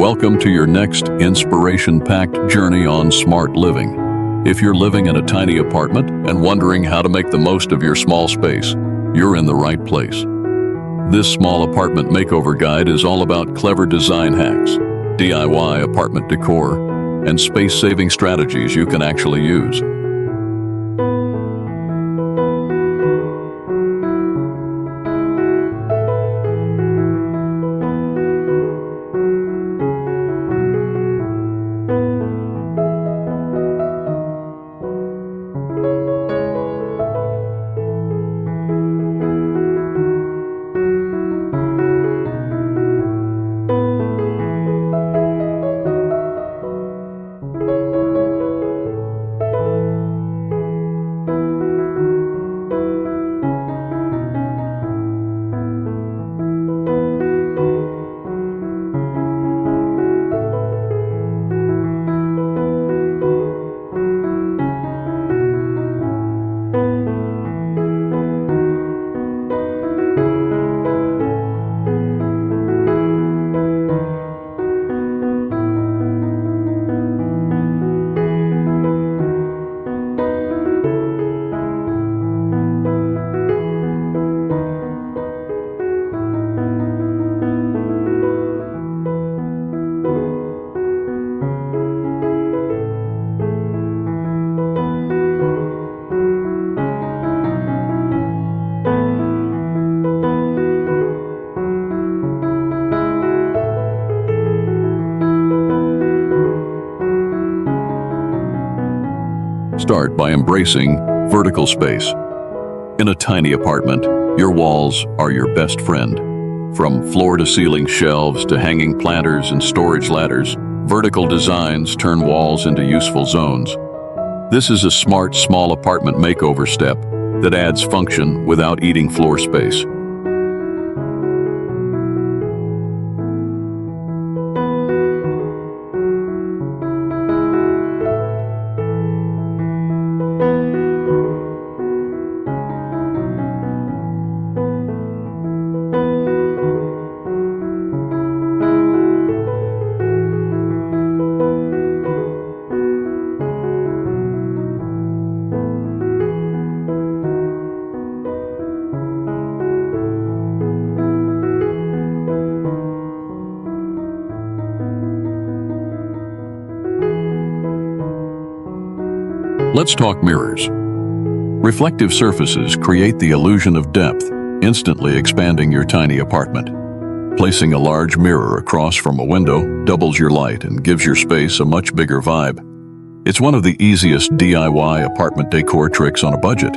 Welcome to your next inspiration-packed journey on smart living. If you're living in a tiny apartment and wondering how to make the most of your small space, you're in the right place. This small apartment makeover guide is all about clever design hacks, DIY apartment decor, and space-saving strategies you can actually use. Start by embracing vertical space. In a tiny apartment, your walls are your best friend. From floor-to-ceiling shelves to hanging planters and storage ladders, vertical designs turn walls into useful zones. This is a smart, small apartment makeover step that adds function without eating floor space. Let's talk mirrors. Reflective surfaces create the illusion of depth, instantly expanding your tiny apartment. Placing a large mirror across from a window doubles your light and gives your space a much bigger vibe. It's one of the easiest DIY apartment decor tricks on a budget.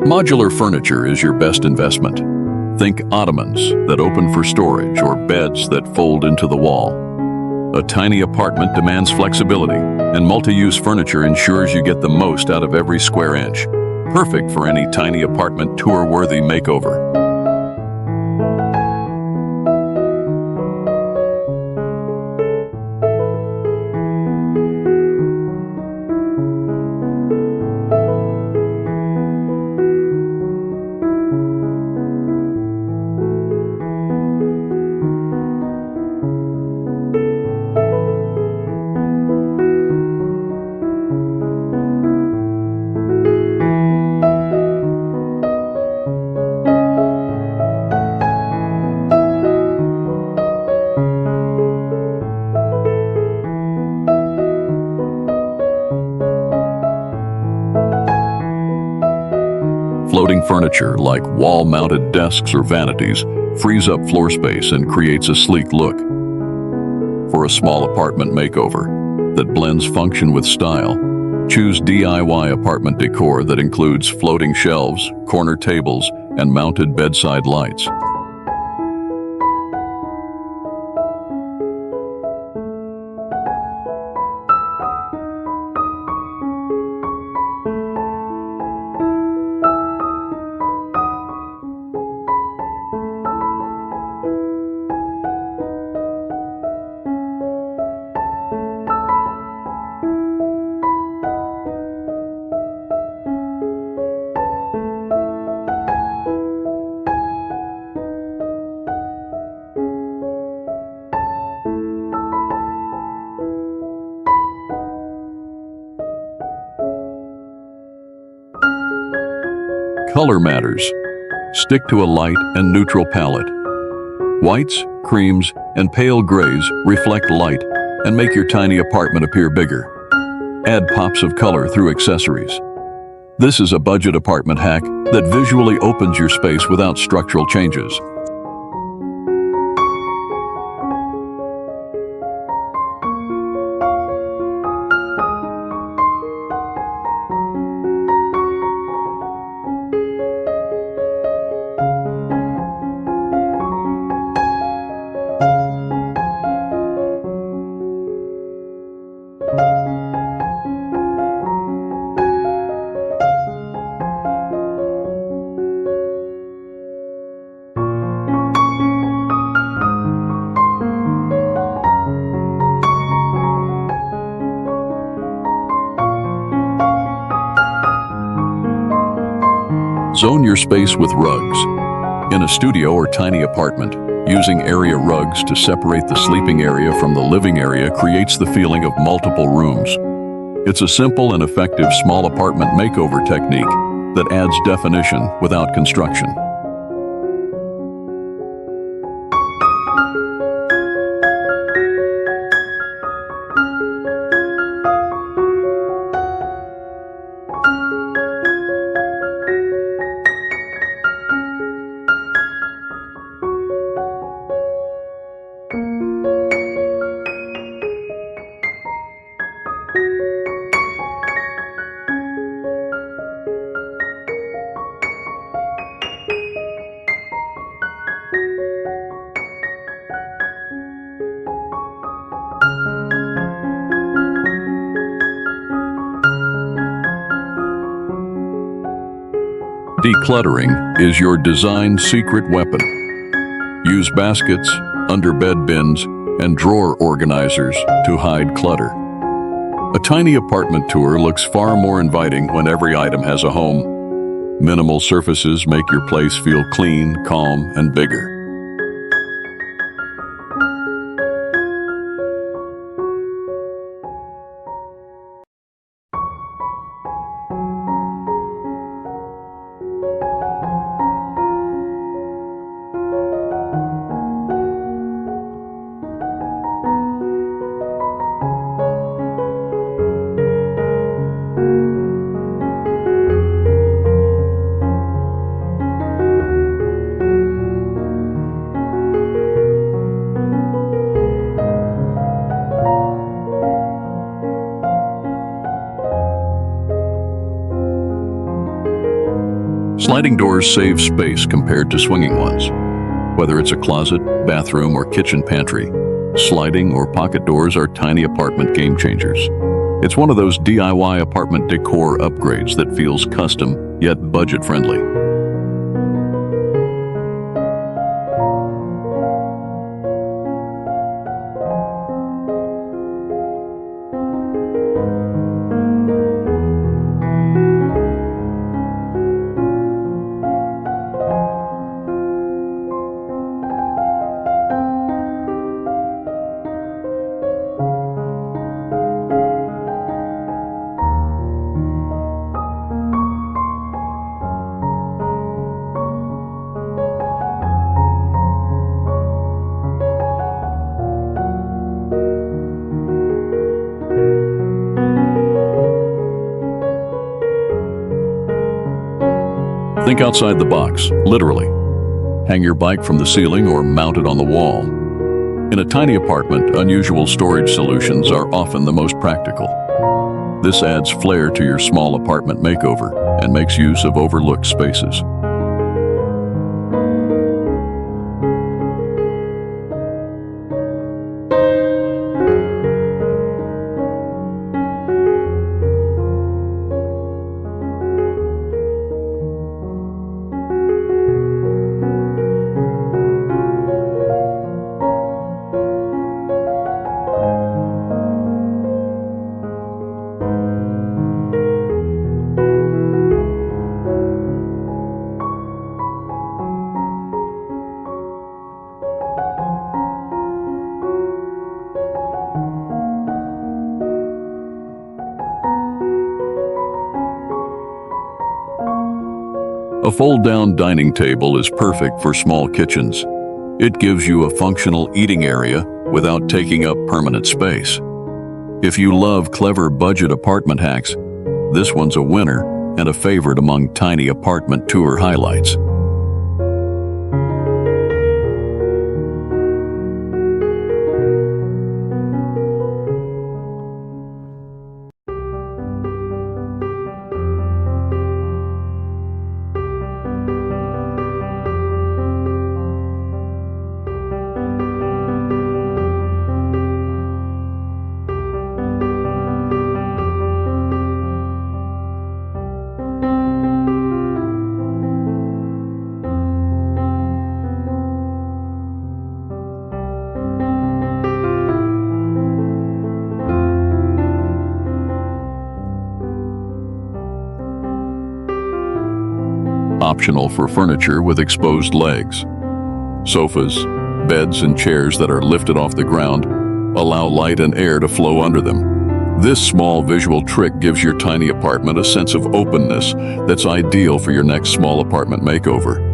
Modular furniture is your best investment. Think ottomans that open for storage or beds that fold into the wall. A tiny apartment demands flexibility, and multi-use furniture ensures you get the most out of every square inch. Perfect for any tiny apartment tour-worthy makeover. Floating furniture like wall-mounted desks or vanities frees up floor space and creates a sleek look. For a small apartment makeover, that blends function with style. Choose DIY apartment decor that includes floating shelves, corner tables, and mounted bedside lights. Color matters. Stick to a light and neutral palette. Whites, creams, and pale grays reflect light and make your tiny apartment appear bigger. Add pops of color through accessories. This is a budget apartment hack that visually opens your space without structural changes. Zone your space with rugs. In a studio or tiny apartment, using area rugs to separate the sleeping area from the living area creates the feeling of multiple rooms. It's a simple and effective small apartment makeover technique that adds definition without construction. Decluttering is your design secret weapon. Use baskets, underbed bins, and drawer organizers to hide clutter. A tiny apartment tour looks far more inviting when every item has a home. Minimal surfaces make your place feel clean, calm, and bigger. Sliding doors save space compared to swinging ones. Whether it's a closet, bathroom, or kitchen pantry, sliding or pocket doors are tiny apartment game changers. It's one of those DIY apartment decor upgrades that feels custom, yet budget-friendly. Think outside the box, literally. Hang your bike from the ceiling or mount it on the wall. In a tiny apartment, unusual storage solutions are often the most practical. This adds flair to your small apartment makeover and makes use of overlooked spaces. A fold-down dining table is perfect for small kitchens. It gives you a functional eating area without taking up permanent space. If you love clever budget apartment hacks, this one's a winner and a favorite among tiny apartment tour highlights. Optional for furniture with exposed legs. Sofas, beds, and chairs that are lifted off the ground allow light and air to flow under them. This small visual trick gives your tiny apartment a sense of openness that's ideal for your next small apartment makeover.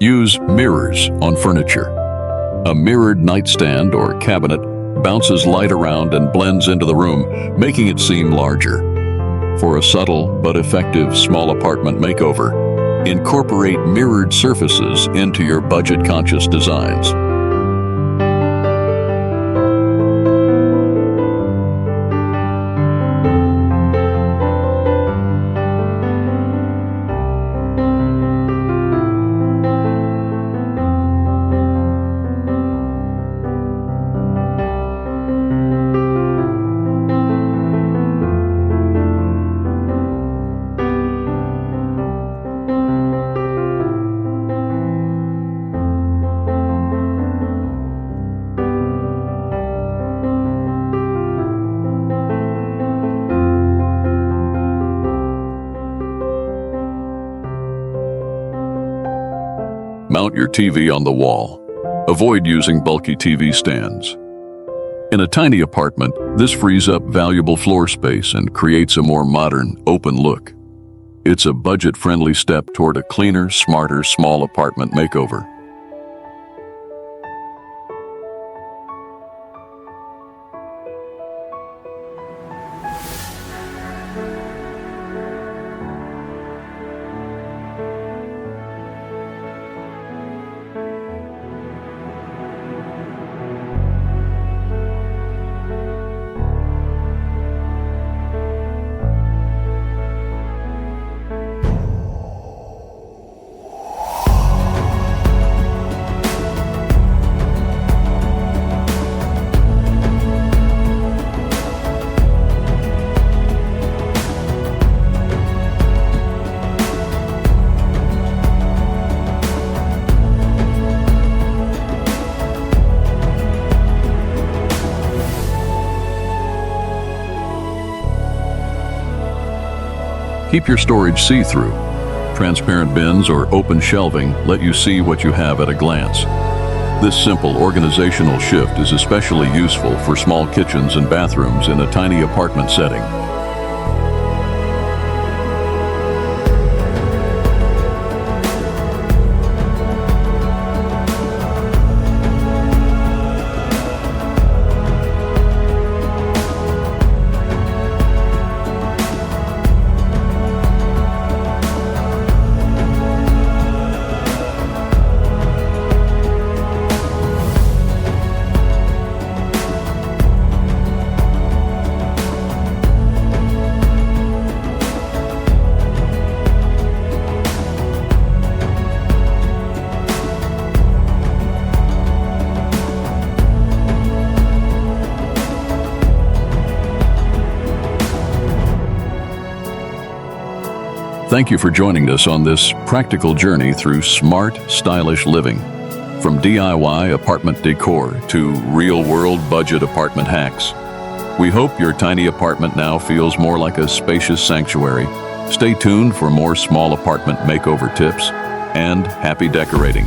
Use mirrors on furniture. A mirrored nightstand or cabinet bounces light around and blends into the room, making it seem larger. For a subtle but effective small apartment makeover, incorporate mirrored surfaces into your budget-conscious designs. Mount your TV on the wall. Avoid using bulky TV stands. In a tiny apartment, this frees up valuable floor space and creates a more modern, open look. It's a budget-friendly step toward a cleaner, smarter, small apartment makeover. Keep your storage see-through. Transparent bins or open shelving let you see what you have at a glance. This simple organizational shift is especially useful for small kitchens and bathrooms in a tiny apartment setting. Thank you for joining us on this practical journey through smart, stylish living. From DIY apartment decor to real-world budget apartment hacks. We hope your tiny apartment now feels more like a spacious sanctuary. Stay tuned for more small apartment makeover tips, and happy decorating.